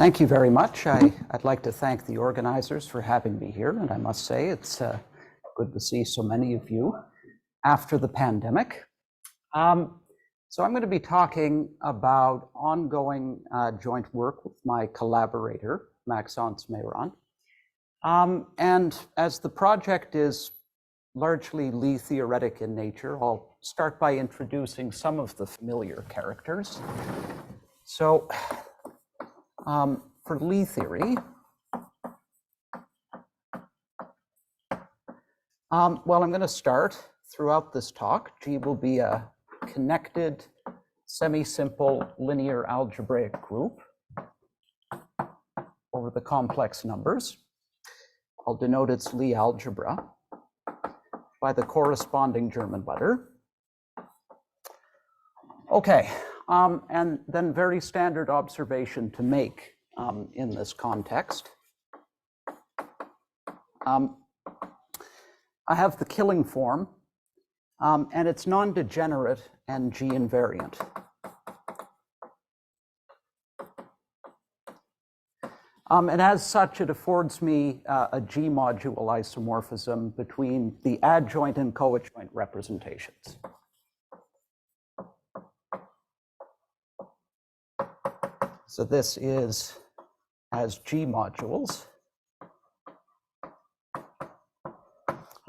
Thank you very much. I'd like to thank the organizers for having me here, and I must say it's good to see so many of you after the pandemic. So I'm going to be talking about ongoing joint work with my collaborator, Maxence Meyron. And as the project is largely Lie theoretic in nature, I'll start by introducing some of the familiar characters. So for Lie theory, well, I'm going to start throughout this talk. G will be a connected, semi-simple linear algebraic group over the complex numbers. I'll denote its Lie algebra by the corresponding German letter. Okay, and then very standard observation to make in this context. I have the killing form, and it's non-degenerate and G invariant. And as such, it affords me a G module isomorphism between the adjoint and coadjoint representations. So this is as G modules.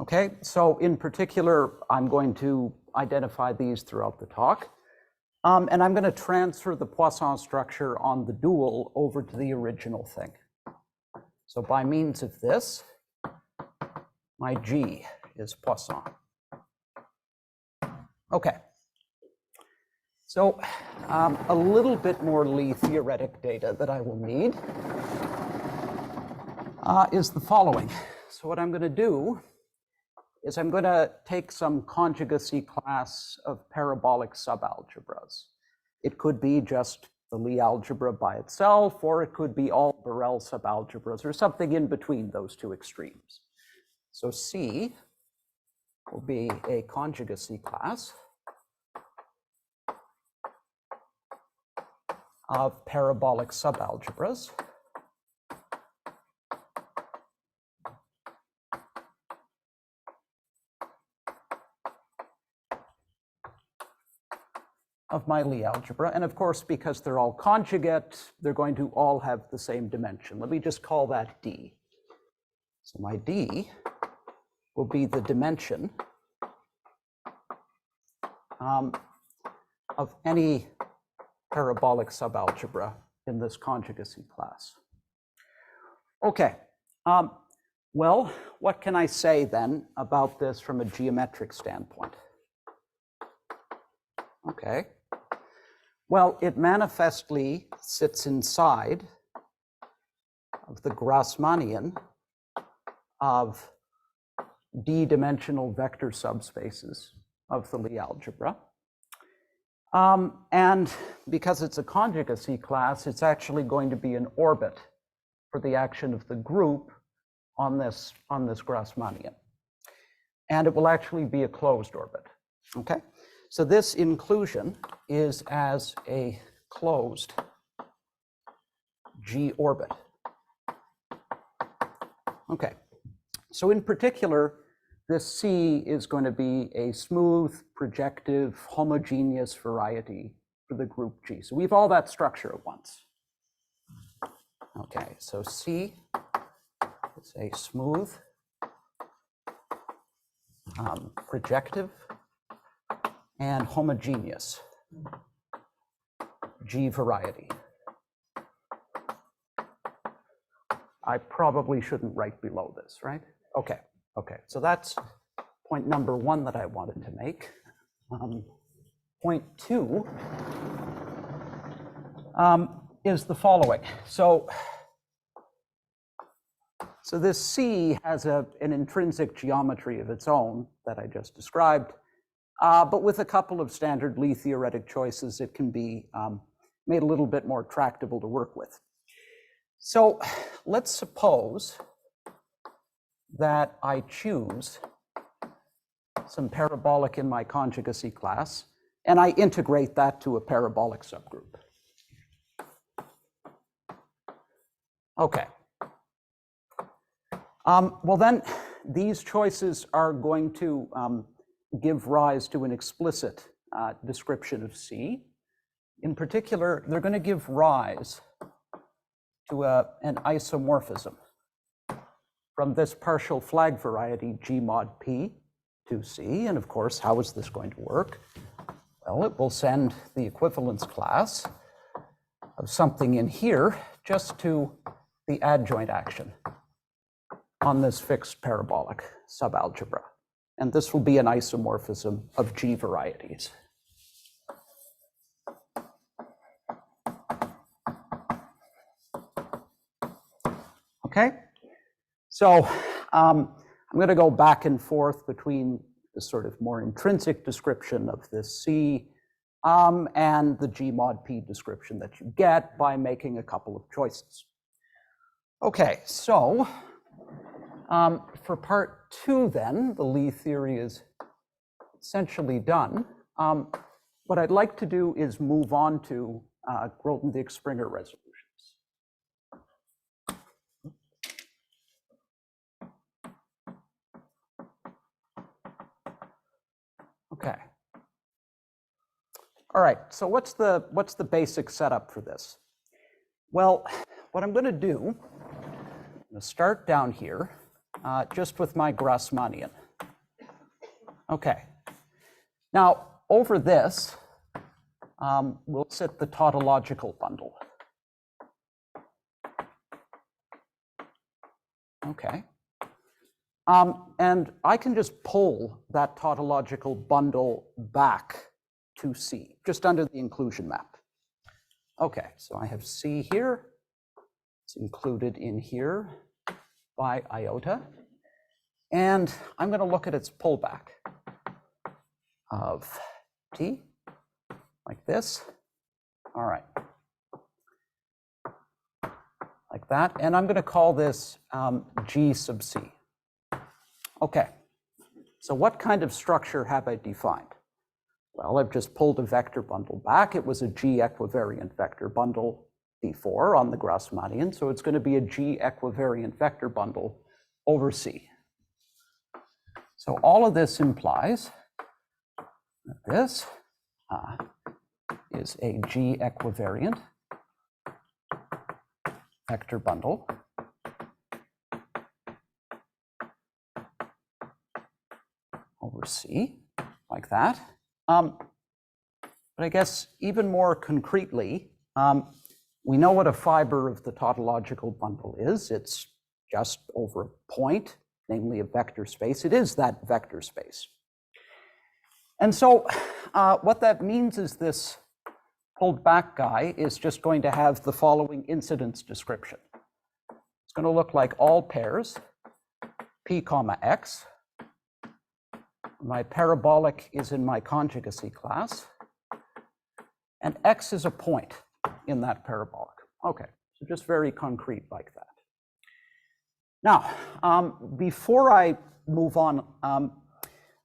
Okay, so in particular, I'm going to identify these throughout the talk. And I'm going to transfer the Poisson structure on the dual over to the original thing. So by means of this, my G is Poisson. Okay. So a little bit more Lie theoretic data that I will need is the following. So what I'm going to do is I'm going to take some conjugacy class of parabolic subalgebras. It could be just the Lie algebra by itself, or it could be all Borel subalgebras, or something in between those two extremes. So C will be a conjugacy class of parabolic subalgebras. Of my Lie algebra. And of course, because they're all conjugate, they're going to all have the same dimension. Let me just call that D. So my D will be the dimension of any parabolic subalgebra in this conjugacy class. Okay, well, what can I say then about this from a geometric standpoint? Okay, well, it manifestly sits inside of the Grassmannian of d-dimensional vector subspaces of the Lie algebra. And because it's a conjugacy class, it's actually going to be an orbit for the action of the group on this Grassmannian. And it will actually be a closed orbit, okay? So this inclusion is as a closed G orbit. Okay, so in particular, this C is going to be a smooth, projective, homogeneous variety for the group G. So we have all that structure at once. Okay, so C is a smooth, projective, and homogeneous G variety. I probably shouldn't write below this, right? Okay, so that's point number one that I wanted to make. Point two is the following. So this C has an intrinsic geometry of its own that I just described. But with a couple of standard Lie theoretic choices, it can be made a little bit more tractable to work with. So let's suppose that I choose some parabolic in my conjugacy class, and I integrate that to a parabolic subgroup. Okay. Well then, these choices are going to give rise to an explicit description of C. In particular, they're going to give rise to an isomorphism from this partial flag variety G mod P to C. And of course, how is this going to work? Well, it will send the equivalence class of something in here just to the adjoint action on this fixed parabolic subalgebra. And this will be an isomorphism of G varieties. Okay, so I'm going to go back and forth between the sort of more intrinsic description of this C and the G mod P description that you get by making a couple of choices. Okay, so for part 2 then, the Lie theory is essentially done. What I'd like to do is move on to Grothendieck-Springer resolutions. Okay. All right, so what's the basic setup for this? Well, what I'm going to do, I'm going to start down here just with my Grassmannian. Okay. Now, over this, we'll sit the tautological bundle. Okay. And I can just pull that tautological bundle back to C, just under the inclusion map. Okay, so I have C here. It's included in here by iota. And I'm going to look at its pullback of T, like this. All right. Like that. And I'm going to call this G sub C. Okay, so what kind of structure have I defined? Well, I've just pulled a vector bundle back. It was a G equivariant vector bundle before on the Grassmannian, so it's going to be a G equivariant vector bundle over C. So all of this implies that this is a G equivariant vector bundle over C, like that. But I guess even more concretely, we know what a fiber of the tautological bundle is. It's just over a point, namely a vector space. It is that vector space. And so what that means is this pulled back guy is just going to have the following incidence description. It's going to look like all pairs, P comma X. My parabolic is in my conjugacy class, and X is a point in that parabolic. Okay, so just very concrete like that. Now, before I move on, let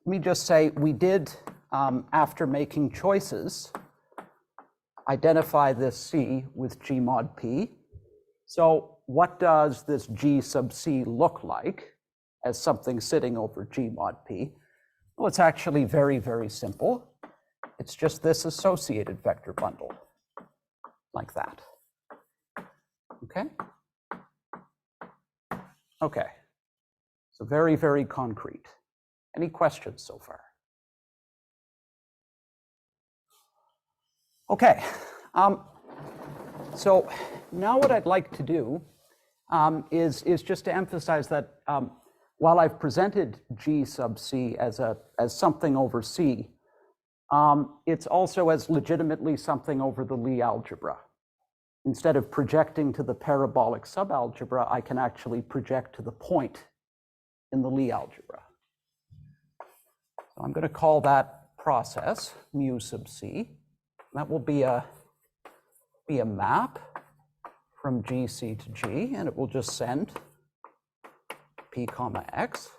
me just say we did, after making choices, identify this C with G mod P. So what does this G sub C look like as something sitting over G mod P? Well, it's actually very, very simple. It's just this associated vector bundle, like that. Okay? Okay. So very, very concrete. Any questions so far? Okay. So now what I'd like to do is just to emphasize that while I've presented G sub C as something over C, it's also as legitimately something over the Lie algebra. Instead of projecting to the parabolic subalgebra, I can actually project to the point in the Lie algebra. So I'm going to call that process mu sub C. That will be a map from GC to G, and it will just send P comma X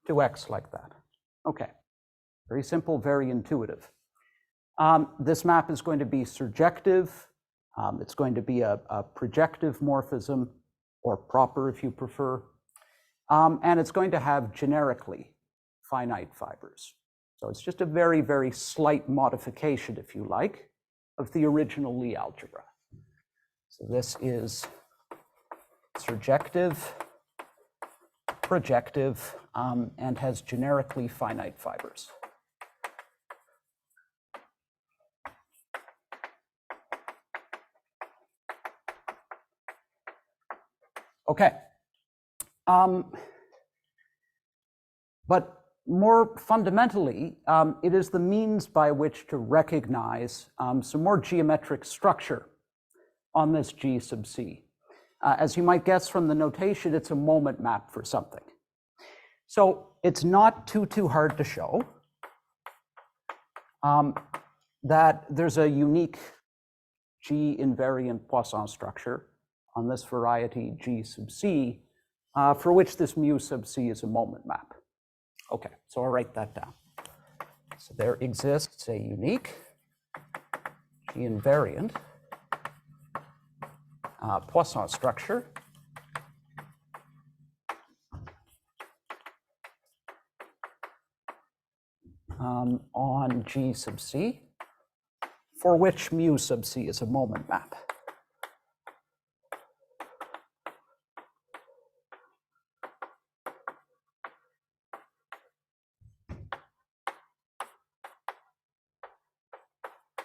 to X like that. Okay, very simple, very intuitive. This map is going to be surjective It's going to be a projective morphism, or proper if you prefer, and it's going to have generically finite fibers. So it's just a very, very slight modification, if you like, of the original Lie algebra. So this is surjective, projective, and has generically finite fibers. Okay. But more fundamentally, it is the means by which to recognize some more geometric structure on this G sub C. As you might guess from the notation, it's a moment map for something. So it's not too hard to show that there's a unique G invariant Poisson structure on this variety G sub C, for which this mu sub C is a moment map. Okay, so I'll write that down. So there exists a unique G invariant Poisson structure on G sub C, for which mu sub C is a moment map.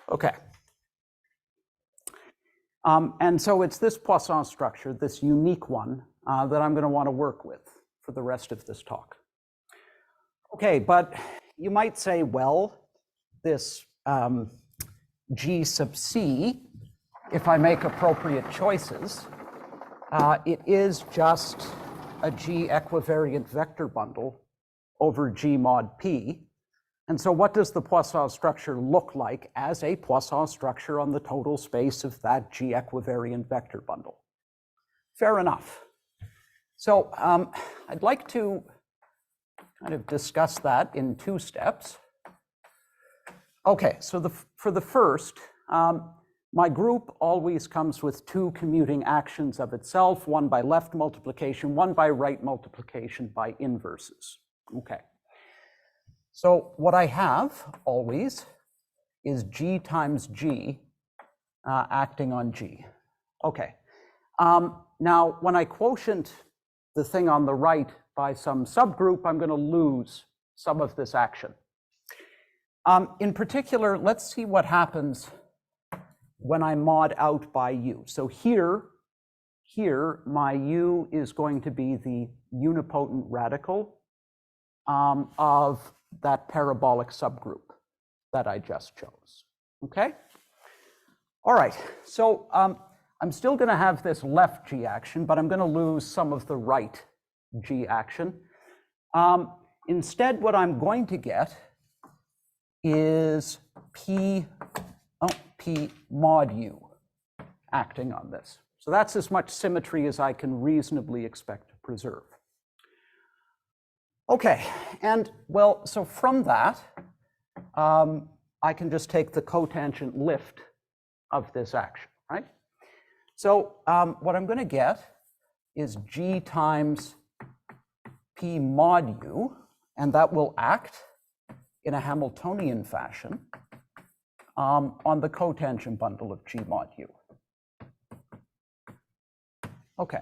Okay. And so it's this Poisson structure, this unique one, that I'm going to want to work with for the rest of this talk. Okay, but you might say, well, this G sub C, if I make appropriate choices, it is just a G equivariant vector bundle over G mod P. And so what does the Poisson structure look like as a Poisson structure on the total space of that G equivariant vector bundle? Fair enough. So I'd like to kind of discuss that in two steps. Okay, so for the first, my group always comes with two commuting actions of itself, one by left multiplication, one by right multiplication by inverses. Okay. So what I have always is G times G acting on G. Okay. Now, when I quotient the thing on the right by some subgroup, I'm going to lose some of this action. In particular, let's see what happens when I mod out by U. So here, my U is going to be the unipotent radical of that parabolic subgroup that I just chose. Okay? All right, so I'm still going to have this left G action, but I'm going to lose some of the right G action. Instead, what I'm going to get is P mod U acting on this. So that's as much symmetry as I can reasonably expect to preserve. Okay, and well, so from that, I can just take the cotangent lift of this action, right? So what I'm going to get is G times P mod U, and that will act in a Hamiltonian fashion on the cotangent bundle of G mod U. Okay.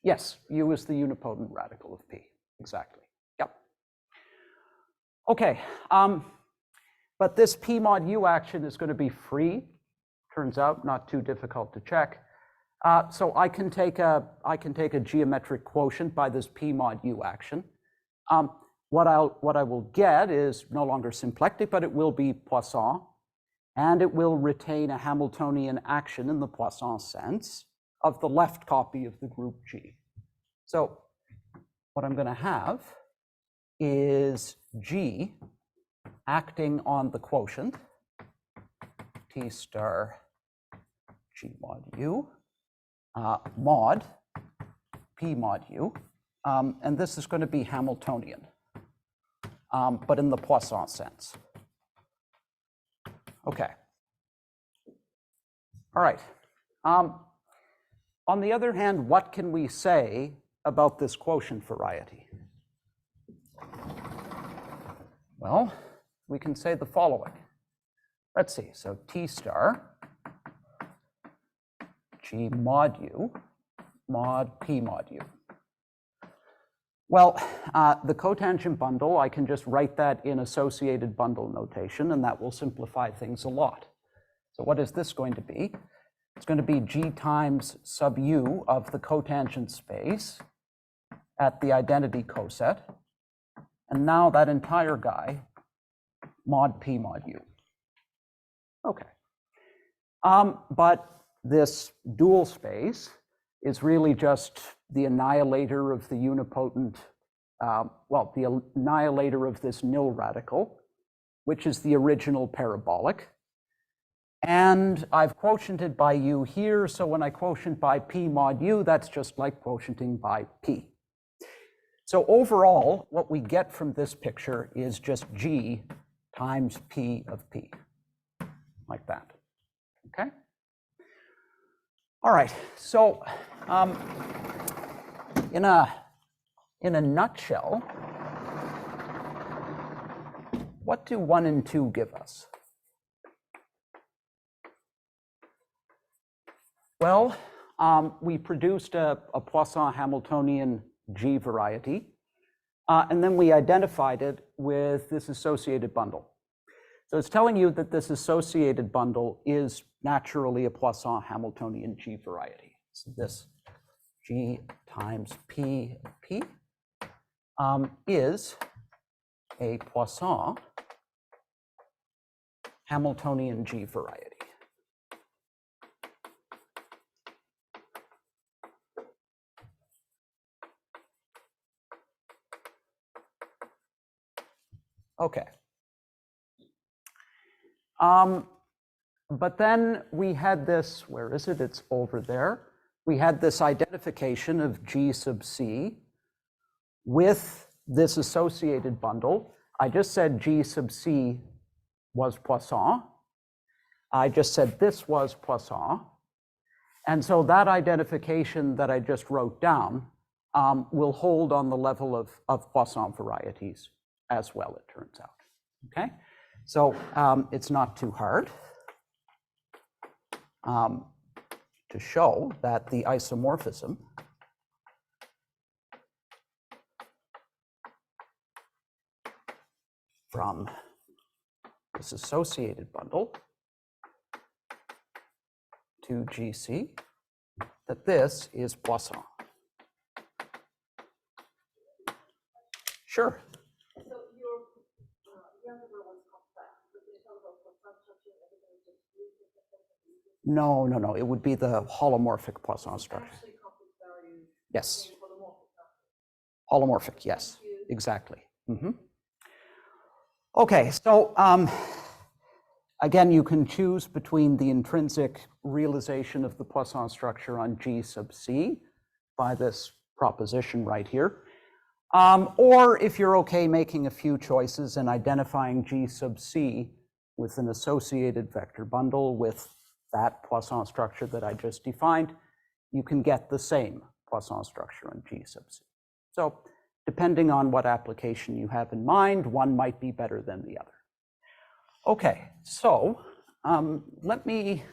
Yes, U is the unipotent radical of P, exactly. Yep. Okay, but this P mod U action is going to be free. Turns out not too difficult to check. So I can take a geometric quotient by this P mod U action. What I will get is no longer symplectic, but it will be Poisson, and it will retain a Hamiltonian action in the Poisson sense of the left copy of the group G. So what I'm going to have is G acting on the quotient T star G mod U, mod P mod U, and this is going to be Hamiltonian, but in the Poisson sense. Okay, All right. On the other hand, what can we say about this quotient variety? Well, we can say the following. Let's see, so T star G mod U mod P mod U. Well, the cotangent bundle, I can just write that in associated bundle notation, and that will simplify things a lot. So what is this going to be? It's going to be G times sub U of the cotangent space at the identity coset, and now that entire guy, mod P mod U. Okay. But this dual space is really just the annihilator of the unipotent, the annihilator of this nil radical, which is the original parabolic. And I've quotiented by U here, so when I quotient by P mod U, that's just like quotienting by P. So overall, what we get from this picture is just G times P of P, like that, okay? All right, so in a nutshell, what do 1 and 2 give us? Well, we produced a Poisson-Hamiltonian G variety, and then we identified it with this associated bundle. So it's telling you that this associated bundle is naturally a Poisson-Hamiltonian G variety. So this G times P of P is a Poisson-Hamiltonian G variety. Okay. But then we had this, where is it? It's over there. We had this identification of G sub C with this associated bundle. I just said G sub C was Poisson. I just said this was Poisson. And so that identification that I just wrote down will hold on the level of Poisson varieties as well, it turns out, okay? So it's not too hard to show that the isomorphism from this associated bundle to GC, that this is Poisson. Sure. No, no, no. It would be the holomorphic Poisson structure. Yes. Holomorphic, yes, exactly. Mm-hmm. Okay, so again, you can choose between the intrinsic realization of the Poisson structure on G sub C by this proposition right here. Or if you're okay making a few choices and identifying G sub C with an associated vector bundle with that Poisson structure that I just defined, you can get the same Poisson structure on G sub C. So depending on what application you have in mind, one might be better than the other. Okay, so let me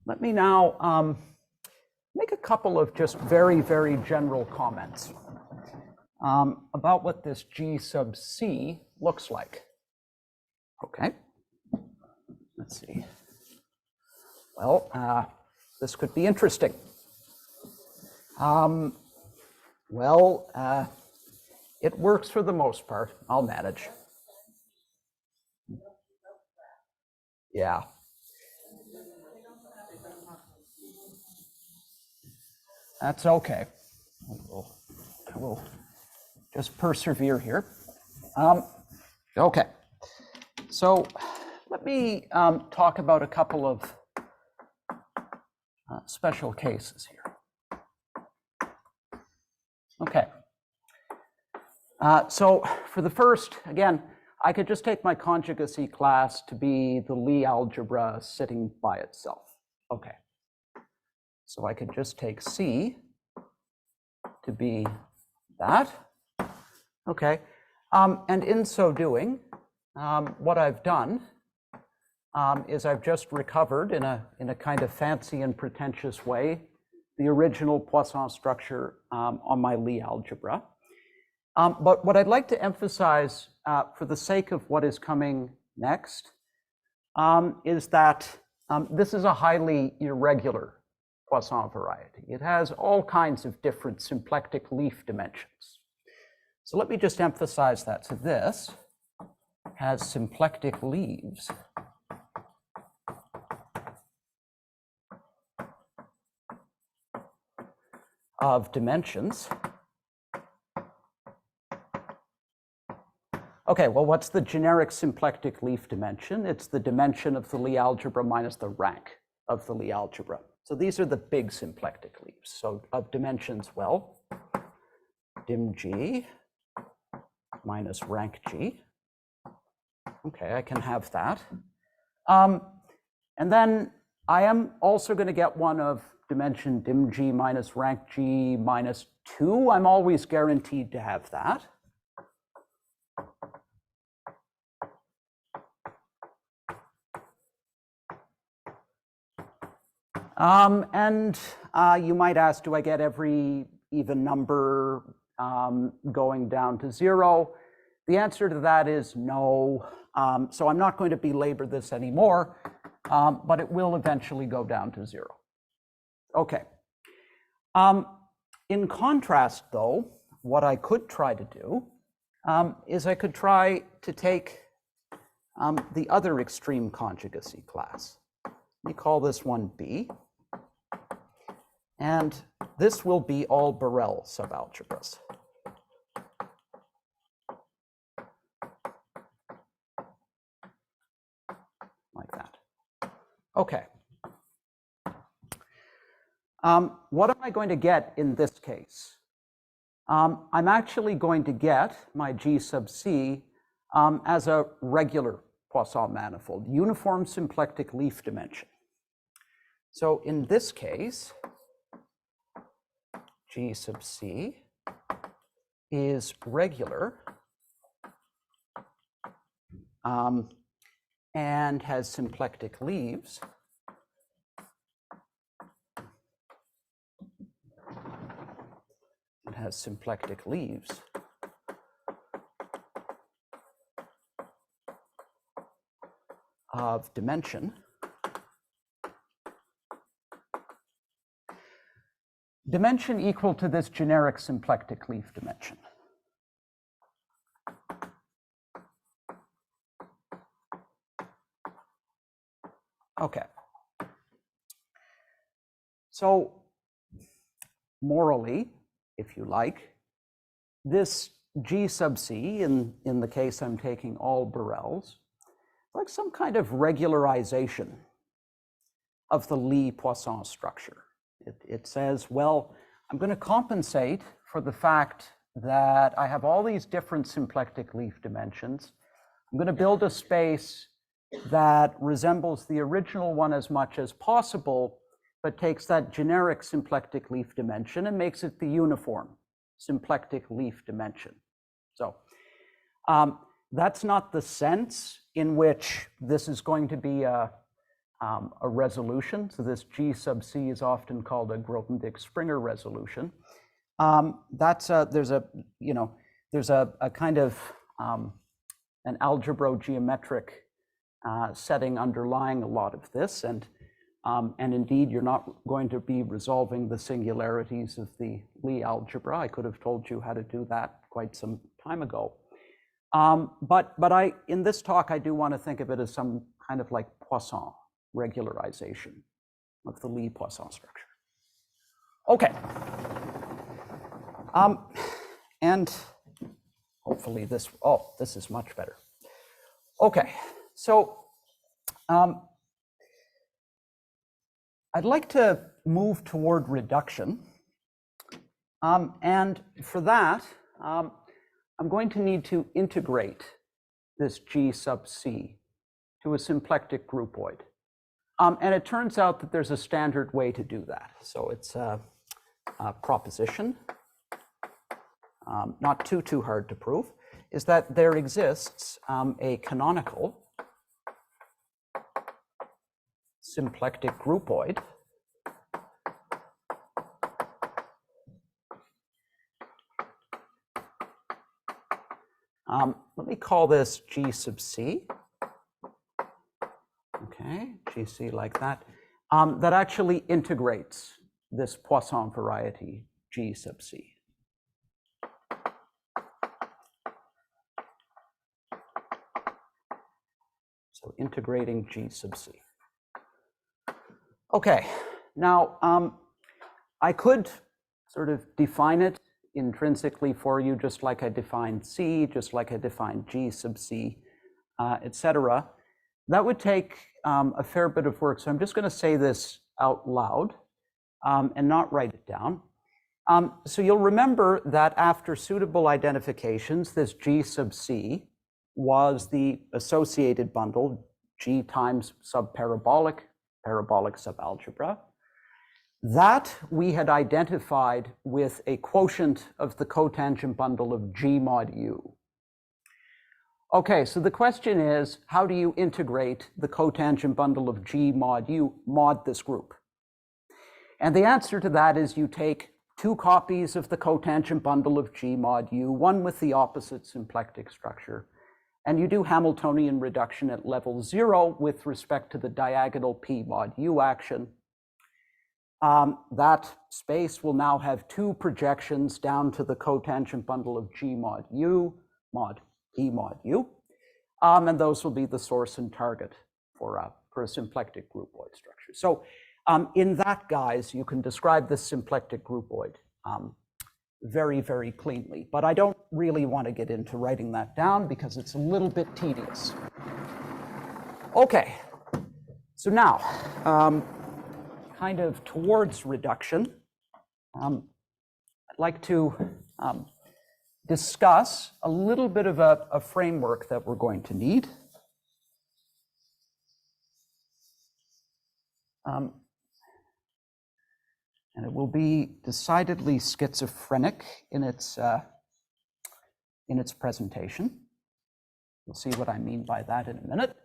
now make a couple of just very, very general comments about what this G sub C looks like. Okay, let's see. Well, this could be interesting. It works for the most part. I'll manage. Yeah. That's okay. I will just persevere here. Okay. So let me talk about a couple of special cases here. Okay. So for the first, again, I could just take my conjugacy class to be the Lie algebra sitting by itself. Okay, so I could just take C to be that. Okay, and in so doing, what I've done is I've just recovered in a kind of fancy and pretentious way the original Poisson structure on my Lie algebra. But what I'd like to emphasize for the sake of what is coming next is that this is a highly irregular Poisson variety. It has all kinds of different symplectic leaf dimensions. So let me just emphasize that. So this has symplectic leaves of dimensions. Okay, well, what's the generic symplectic leaf dimension? It's the dimension of the Lie algebra minus the rank of the Lie algebra. So these are the big symplectic leaves. So of dimensions, well, dim G minus rank G. Okay, I can have that. And then I am also going to get one of dimension dim G minus rank G minus 2. I'm always guaranteed to have that. And you might ask, do I get every even number going down to 0? The answer to that is no. So I'm not going to belabor this anymore, but it will eventually go down to 0. Okay. In contrast, though, what I could try to do is I could try to take the other extreme conjugacy class. We call this one B. And this will be all Borel subalgebras. Like that. Okay. What am I going to get in this case? I'm actually going to get my G sub C as a regular Poisson manifold, uniform symplectic leaf dimension. So in this case, G sub C is regular and has symplectic leaves. It has symplectic leaves of dimension equal to this generic symplectic leaf dimension. Okay. So morally, if you like, this G sub C, in the case I'm taking all Borels, like some kind of regularization of the Lie Poisson structure. It says, well, I'm going to compensate for the fact that I have all these different symplectic leaf dimensions. I'm going to build a space that resembles the original one as much as possible, but takes that generic symplectic leaf dimension and makes it the uniform symplectic leaf dimension. So that's not the sense in which this is going to be a resolution. So this G sub C is often called a Grothendieck-Springer resolution. There's a kind of an algebro-geometric setting underlying a lot of this, and indeed you're not going to be resolving the singularities of the Lie algebra. I could have told you how to do that quite some time ago. But in this talk, I do want to think of it as some kind of like Poisson regularization of the Lie Poisson structure. Okay. And hopefully this is much better. Okay, so I'd like to move toward reduction. And for that, I'm going to need to integrate this G sub C to a symplectic groupoid. And it turns out that there's a standard way to do that. So it's a proposition, not too hard to prove, is that there exists a canonical symplectic groupoid let me call this G sub C. Okay, GC like that, that actually integrates this Poisson variety G sub C. So integrating G sub C. Okay, now I could sort of define it intrinsically for you, just like I defined C, just like I defined G sub C, etc. That would take a fair bit of work, so I'm just going to say this out loud and not write it down. So you'll remember that after suitable identifications, this G sub C was the associated bundle G times subparabolic, parabolic subalgebra. That we had identified with a quotient of the cotangent bundle of G mod U. Okay, so the question is, how do you integrate the cotangent bundle of G mod U mod this group? And the answer to that is you take two copies of the cotangent bundle of G mod U, one with the opposite symplectic structure, and you do Hamiltonian reduction at level 0 with respect to the diagonal P mod U action. That space will now have two projections down to the cotangent bundle of G mod U, mod P mod U, and those will be the source and target for a symplectic groupoid structure. So in that guise, you can describe this symplectic groupoid very, very cleanly, but I don't really want to get into writing that down because it's a little bit tedious. Okay, so now, kind of towards reduction, I'd like to discuss a little bit of a framework that we're going to need. And it will be decidedly schizophrenic in its presentation. You'll see what I mean by that in a minute.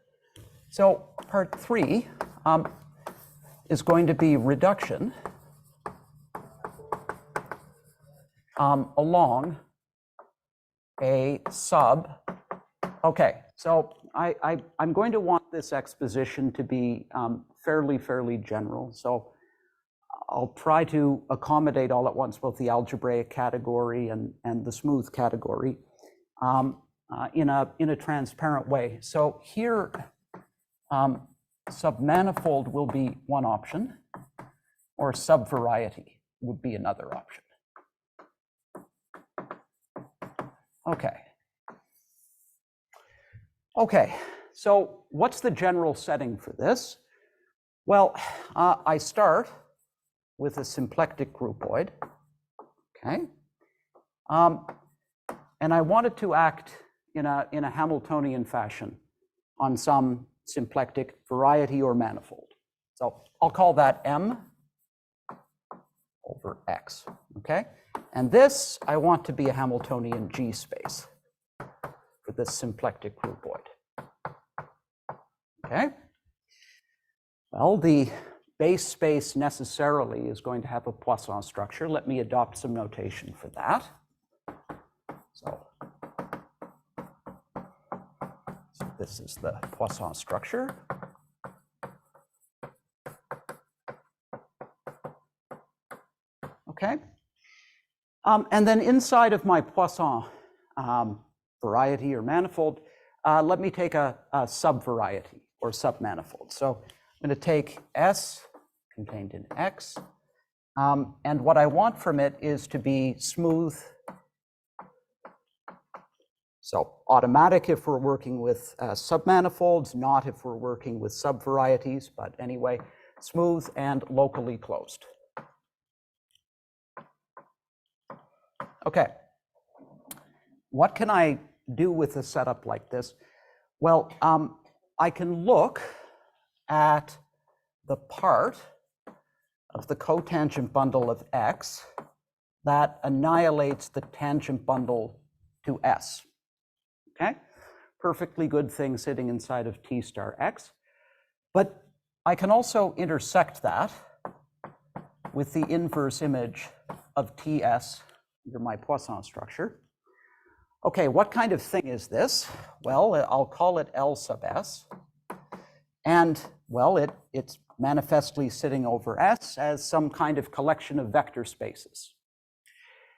So part 3 is going to be reduction along a sub. Okay, so I'm going to want this exposition to be fairly general. So I'll try to accommodate all at once both the algebraic category and the smooth category in a transparent way. So here, submanifold will be one option, or subvariety would be another option. Okay, so what's the general setting for this? Well, I start with a symplectic groupoid, okay? And I want it to act in a Hamiltonian fashion on some symplectic variety or manifold. So I'll call that M over X, okay? And this, I want to be a Hamiltonian G space for this symplectic groupoid, okay? Well, the base space necessarily is going to have a Poisson structure. Let me adopt some notation for that. So this is the Poisson structure. Okay. And then inside of my Poisson variety or manifold, let me take a subvariety or submanifold. So I'm going to take S contained in X, and what I want from it is to be smooth. So automatic if we're working with submanifolds, not if we're working with subvarieties, but anyway, smooth and locally closed. Okay, what can I do with a setup like this? Well, I can look at the part of the cotangent bundle of X that annihilates the tangent bundle to S. Okay? Perfectly good thing sitting inside of T star X. But I can also intersect that with the inverse image of TS under my Poisson structure. Okay, what kind of thing is this? Well, I'll call it L sub S. And, well, it's manifestly sitting over S as some kind of collection of vector spaces.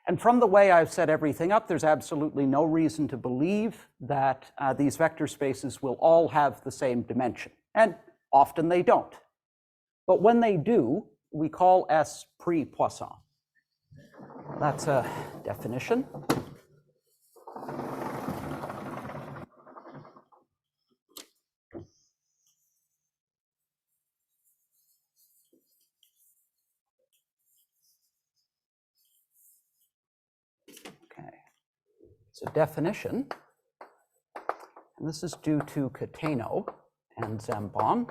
And from the way I've set everything up, there's absolutely no reason to believe that these vector spaces will all have the same dimension. And often they don't. But when they do, we call S pre-Poisson. That's a definition. It's a definition, and this is due to Cateno and Zambon.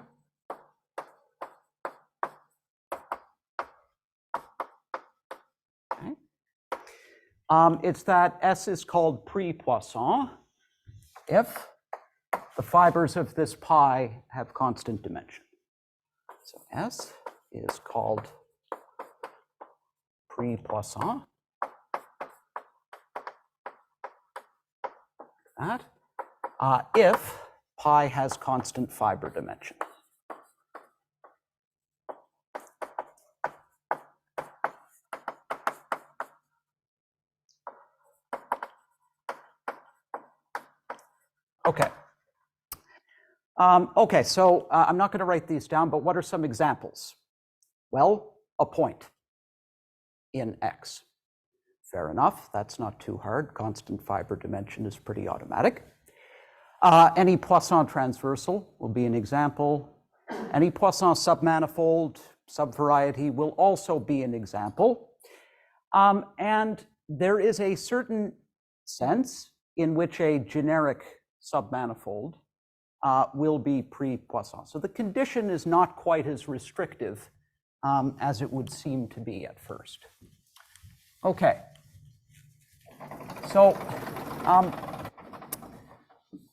Okay. It's that S is called pre-Poisson if the fibers of this pi have constant dimension. So S is called pre-Poisson. That, if pi has constant fiber dimension. Okay. Okay, so I'm not going to write these down, but what are some examples? Well, a point in X. Fair enough, that's not too hard. Constant fiber dimension is pretty automatic. Any Poisson transversal will be an example. Any Poisson submanifold, subvariety will also be an example. And there is a certain sense in which a generic submanifold will be pre-Poisson. So the condition is not quite as restrictive as it would seem to be at first. Okay. So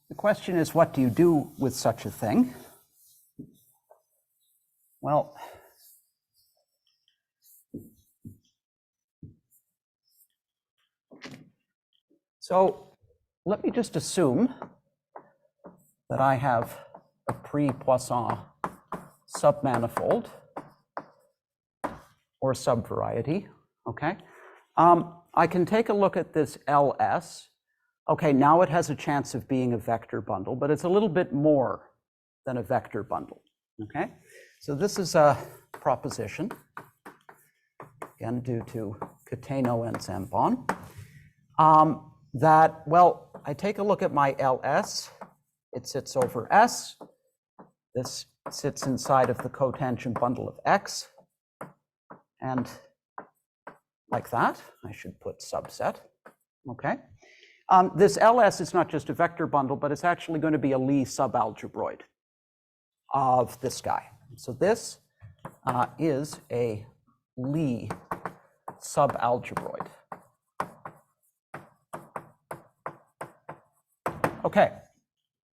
the question is, what do you do with such a thing? Well, so let me just assume that I have a pre-Poisson submanifold or subvariety, okay? I can take a look at this LS. Okay, now it has a chance of being a vector bundle, but it's a little bit more than a vector bundle, okay? So this is a proposition, again, due to Cateno and Zambon, that, well, I take a look at my LS, it sits over S, this sits inside of the cotangent bundle of X, and like that, I should put subset, okay? This LS is not just a vector bundle, but it's actually going to be a Lie subalgebroid of this guy. So this is a Lie subalgebroid. Okay,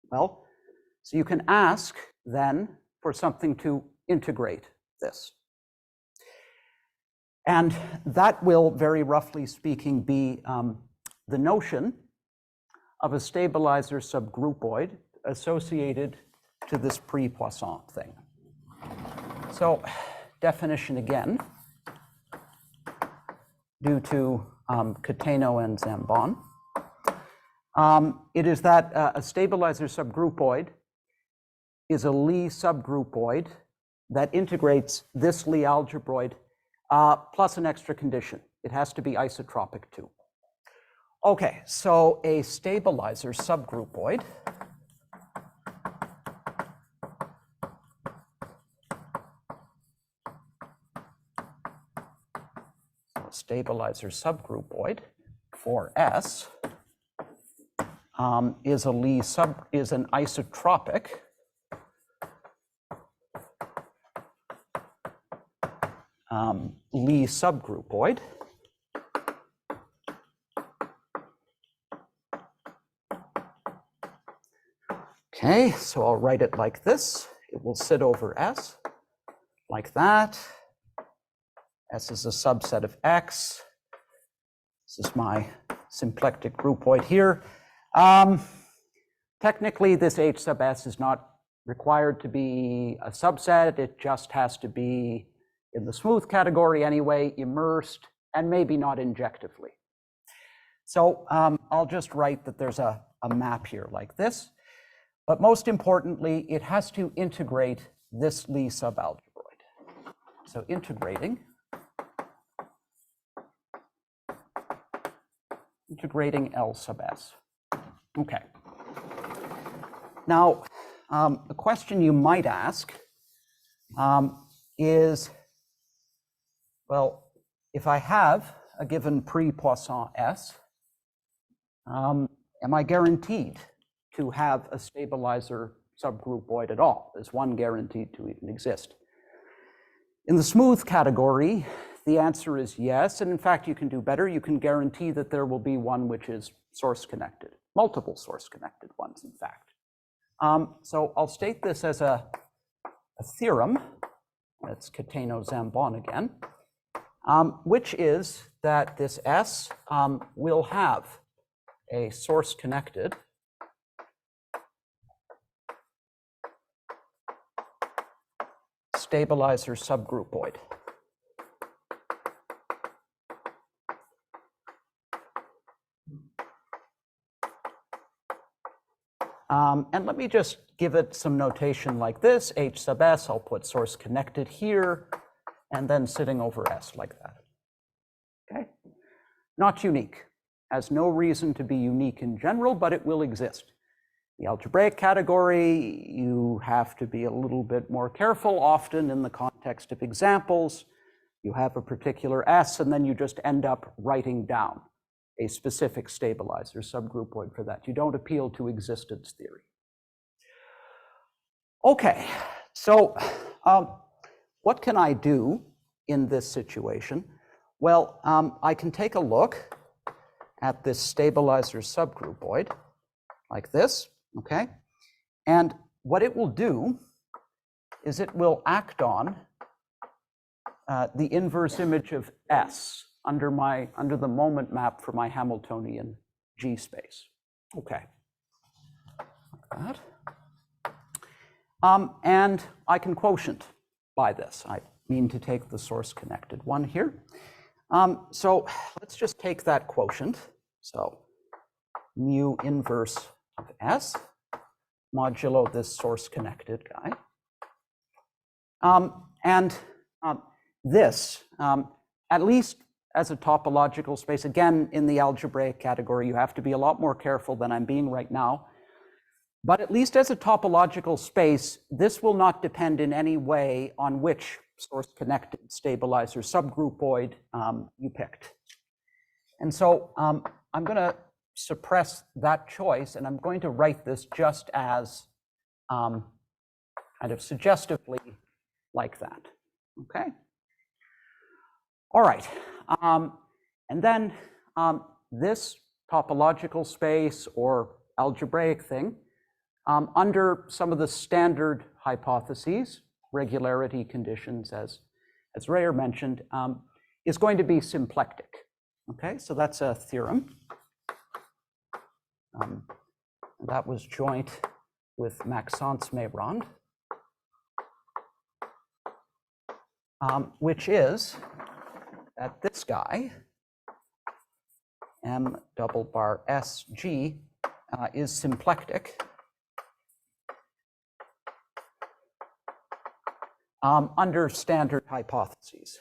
well, so you can ask then for something to integrate this. And that will, very roughly speaking, be the notion of a stabilizer subgroupoid associated to this pre-Poisson thing. So definition again, due to Cateno and Zambon. It is that a stabilizer subgroupoid is a Lie subgroupoid that integrates this Lie algebroid plus an extra condition. It has to be isotropic too. Okay, so a stabilizer subgroupoid for S is an isotropic Lie subgroupoid. Okay, so I'll write it like this. It will sit over S, like that. S is a subset of X. This is my symplectic groupoid here. Technically, this H sub S is not required to be a subset. It just has to be in the smooth category anyway, immersed, and maybe not injectively. So I'll just write that there's a map here like this. But most importantly, it has to integrate this Lie subalgebroid. So integrating L sub S. Okay. Now, the question you might ask is, well, if I have a given pre-Poisson S, am I guaranteed to have a stabilizer subgroupoid at all? Is one guaranteed to even exist? In the smooth category, the answer is yes, and in fact, you can do better. You can guarantee that there will be one which is source-connected, multiple source-connected ones, in fact. So I'll state this as a theorem. That's Cateno-Zambon again, which is that this S will have a source-connected stabilizer subgroupoid. And let me just give it some notation like this. H sub S, I'll put source connected here, and then sitting over S like that. Okay? Not unique. Has no reason to be unique in general, but it will exist. The algebraic category, you have to be a little bit more careful. Often in the context of examples, you have a particular S, and then you just end up writing down a specific stabilizer subgroupoid for that. You don't appeal to existence theory. Okay, so what can I do in this situation? Well, I can take a look at this stabilizer subgroupoid like this, okay? And what it will do is it will act on the inverse image of S under the moment map for my Hamiltonian G space. Okay, like that. And I can quotient by this. I mean to take the source connected one here. So let's just take that quotient. So mu inverse of S modulo this source connected guy. This, at least as a topological space, again, in the algebraic category, you have to be a lot more careful than I'm being right now. But at least as a topological space, this will not depend in any way on which source-connected stabilizer subgroupoid you picked. And so I'm going to suppress that choice, and I'm going to write this just as kind of suggestively like that, okay? All right, and then this topological space or algebraic thing, under some of the standard hypotheses, regularity conditions, as Rayer mentioned, is going to be symplectic. Okay, so that's a theorem. That was joint with Maxence-Meyrand, which is that this guy, M double bar S G, is symplectic under standard hypotheses.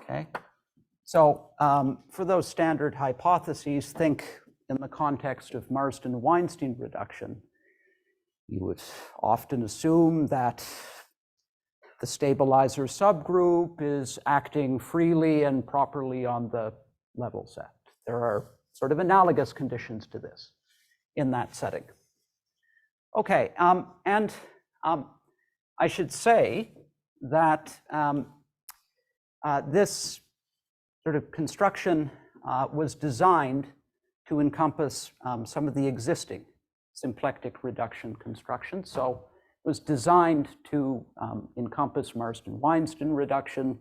Okay, so for those standard hypotheses, think in the context of Marsden-Weinstein reduction, you would often assume that the stabilizer subgroup is acting freely and properly on the level set. There are sort of analogous conditions to this in that setting. Okay, I should say that this sort of construction was designed to encompass some of the existing symplectic reduction constructions. So it was designed to encompass Marsden-Weinstein reduction,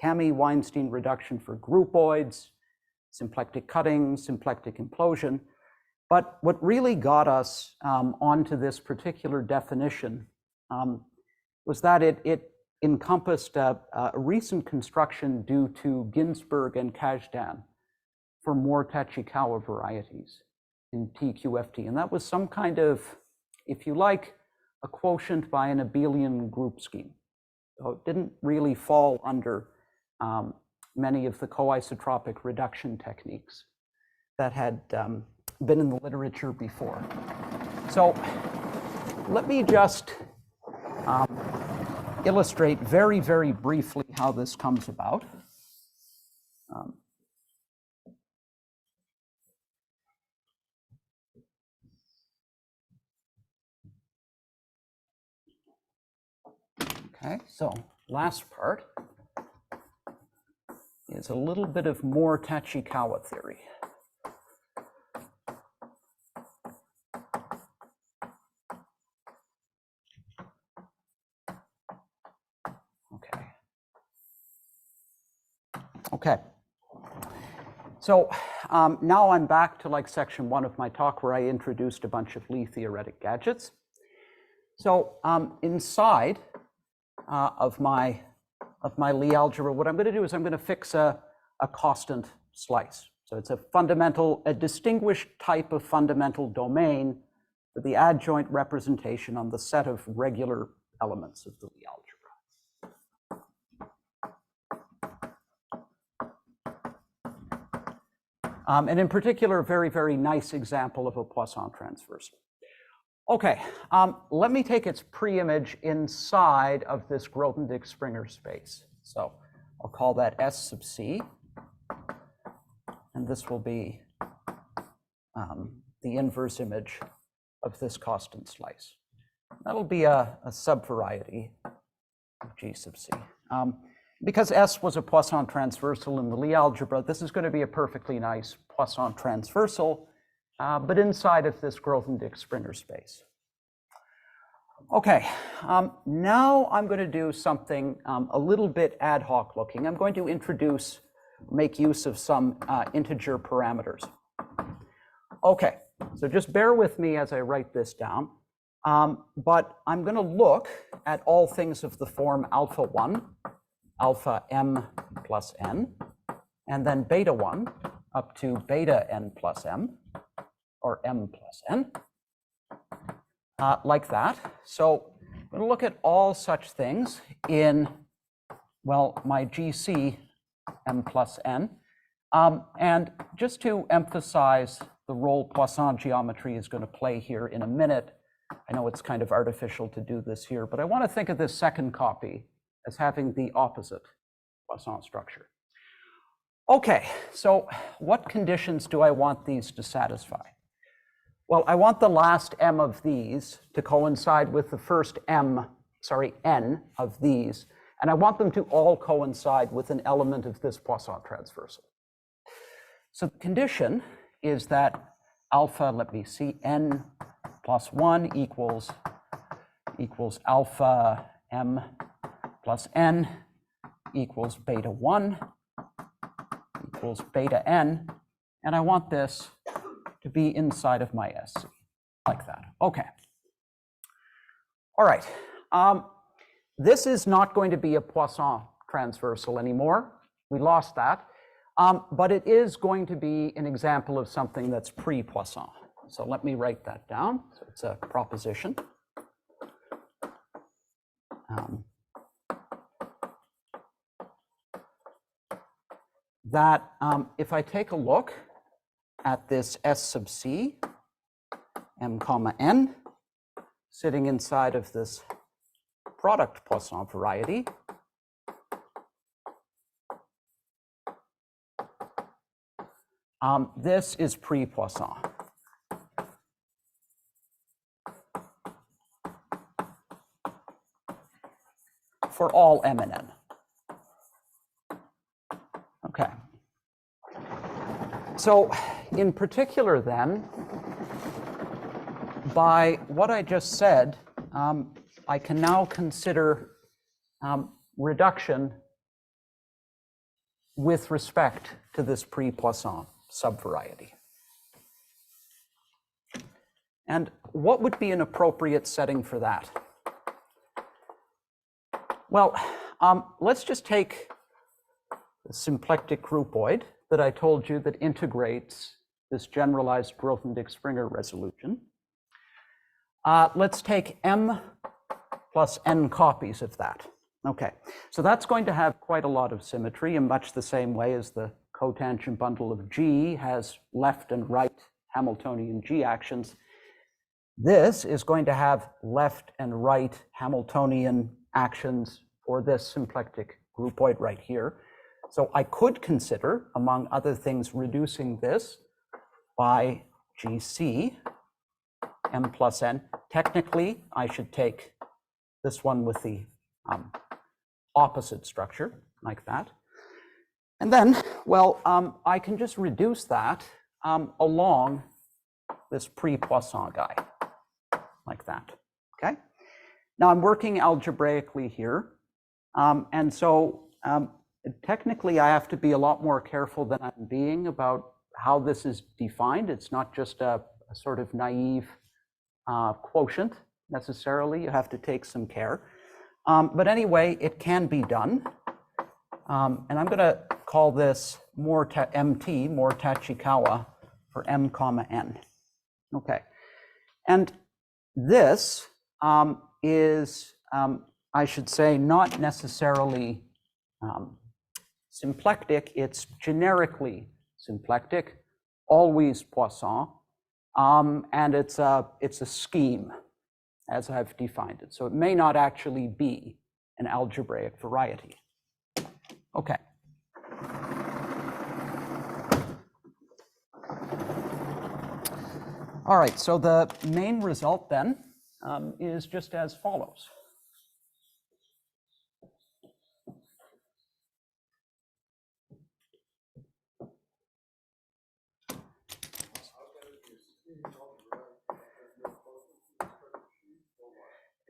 Kami-Weinstein reduction for groupoids, symplectic cutting, symplectic implosion. But what really got us onto this particular definition was that it encompassed a recent construction due to Ginsberg and Kazhdan for Moore-Tachikawa varieties in TQFT. And that was some kind of, if you like, a quotient by an abelian group scheme. So it didn't really fall under many of the coisotropic reduction techniques that had been in the literature before. So let me just illustrate very, very briefly how this comes about. Okay, so last part is a little bit of Moore-Tachikawa theory. Okay. So now I'm back to like section 1 of my talk where I introduced a bunch of Lie theoretic gadgets. So inside of my Lie algebra, what I'm going to do is I'm going to fix a constant slice. So it's a distinguished type of fundamental domain for the adjoint representation on the set of regular elements of the Lie algebra. And in particular, a very, very nice example of a Poisson transversal. Okay, let me take its pre-image inside of this Grothendieck-Springer space. So I'll call that S sub C. And this will be the inverse image of this constant slice. That'll be a subvariety of G sub C. Because S was a Poisson transversal in the Lie algebra, this is going to be a perfectly nice Poisson transversal, but inside of this Grothendieck-Springer space. Okay, now I'm going to do something a little bit ad hoc looking. I'm going to make use of some integer parameters. Okay, so just bear with me as I write this down. But I'm going to look at all things of the form alpha 1, alpha m plus n, and then beta 1 up to beta n plus m, or m plus n, like that. So I'm going to look at all such things in, well, my GC m plus n. And just to emphasize the role Poisson geometry is going to play here in a minute, I know it's kind of artificial to do this here, but I want to think of this second copy as having the opposite Poisson structure. Okay, so what conditions do I want these to satisfy? Well, I want the last m of these to coincide with the first n of these, and I want them to all coincide with an element of this Poisson transversal. So the condition is that alpha, let me see, n plus 1 equals alpha m plus n equals beta 1 equals beta n, and I want this to be inside of my SC, like that. Okay. All right. This is not going to be a Poisson transversal anymore. We lost that. But it is going to be an example of something that's pre-Poisson. So let me write that down. So it's a proposition. That if I take a look at this S sub C, m comma n, sitting inside of this product Poisson variety, This is pre-Poisson. For all m and n. Okay. So in particular then, by what I just said, I can now consider reduction with respect to this pre-Poisson subvariety. And what would be an appropriate setting for that? Well, let's just take the symplectic groupoid that I told you that integrates this generalized Grothendieck-Springer resolution. Let's take m plus n copies of that. Okay, so that's going to have quite a lot of symmetry in much the same way as the cotangent bundle of G has left and right Hamiltonian G actions. This is going to have left and right Hamiltonian actions for this symplectic groupoid right here. So I could consider, among other things, reducing this by GC m plus n. Technically, I should take this one with the opposite structure, like that. And then, well, I can just reduce that along this pre-Poisson guy, like that, okay? Now I'm working algebraically here, and so technically I have to be a lot more careful than I'm being about how this is defined. It's not just a sort of naive quotient necessarily. You have to take some care. But anyway, it can be done. And I'm going to call this MT, Moore-Tachikawa, for m comma n. Okay. And this is, I should say, not necessarily symplectic. It's generically symplectic, always Poisson, and it's a scheme, as I've defined it. So it may not actually be an algebraic variety. Okay. All right, so the main result then is just as follows.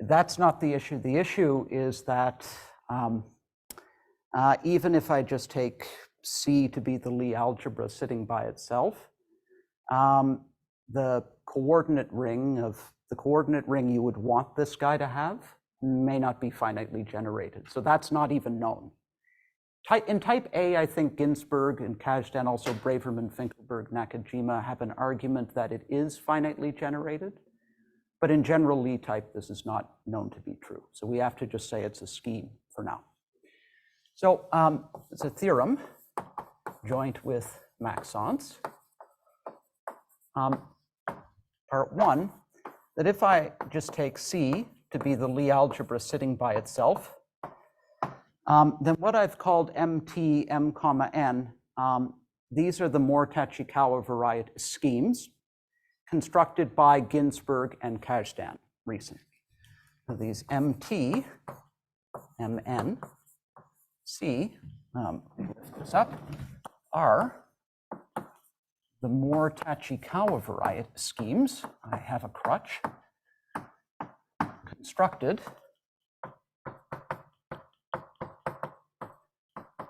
That's not the issue. The issue is that even if I just take C to be the Lie algebra sitting by itself, the coordinate ring you would want this guy to have may not be finitely generated. So that's not even known. In type A, I think Ginsburg and Kazdan, also Braverman, Finkelberg, Nakajima have an argument that it is finitely generated. But in general Lie type, this is not known to be true. So we have to just say it's a scheme for now. So it's a theorem joint with Maxence. Part one, that if I just take C to be the Lie algebra sitting by itself, then what I've called MT, M comma N, these are the Moore-Tachikawa variety schemes constructed by Ginsburg and Kazdan recently. So these MT, MN, C, lift this up, are the Moore-Tachikawa variety schemes. I have a crutch constructed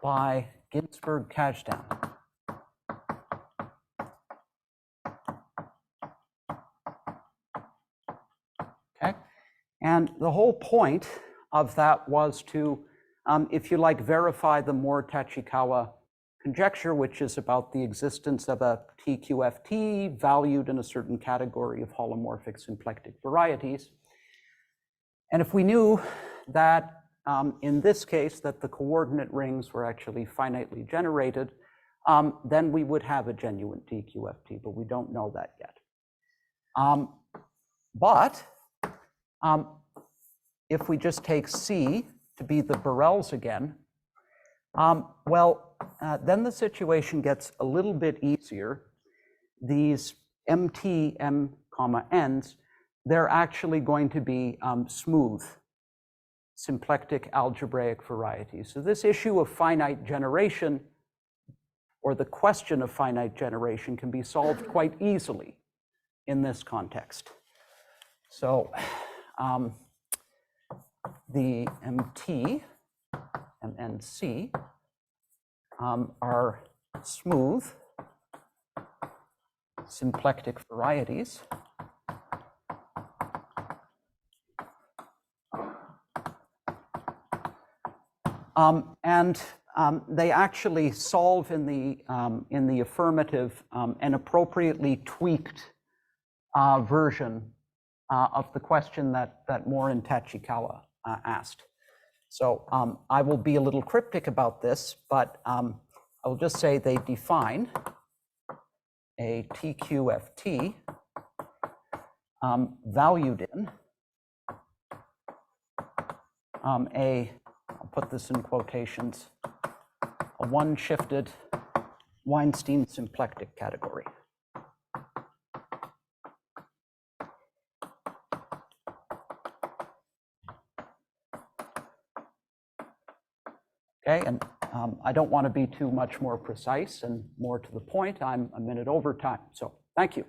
by Ginsburg-Kazdan. Okay, and the whole point of that was to, if you like, verify the Moore-Tachikawa conjecture, which is about the existence of a TQFT valued in a certain category of holomorphic symplectic varieties. And if we knew that in this case that the coordinate rings were actually finitely generated, then we would have a genuine TQFT, but we don't know that yet. But if we just take C to be the Borels again, well, then the situation gets a little bit easier. These MT, M, comma, Ns, they're actually going to be smooth, symplectic algebraic varieties. So this issue of finite generation, or the question of finite generation, can be solved quite easily in this context. So the MT and NC are smooth symplectic varieties. They actually solve in the affirmative an appropriately tweaked version of the question that Moore and Tachikawa asked. So I will be a little cryptic about this, but I will just say they define a TQFT valued in I'll put this in quotations, a one-shifted Weinstein symplectic category. Okay, and I don't want to be too much more precise and more to the point. I'm a minute over time, so thank you.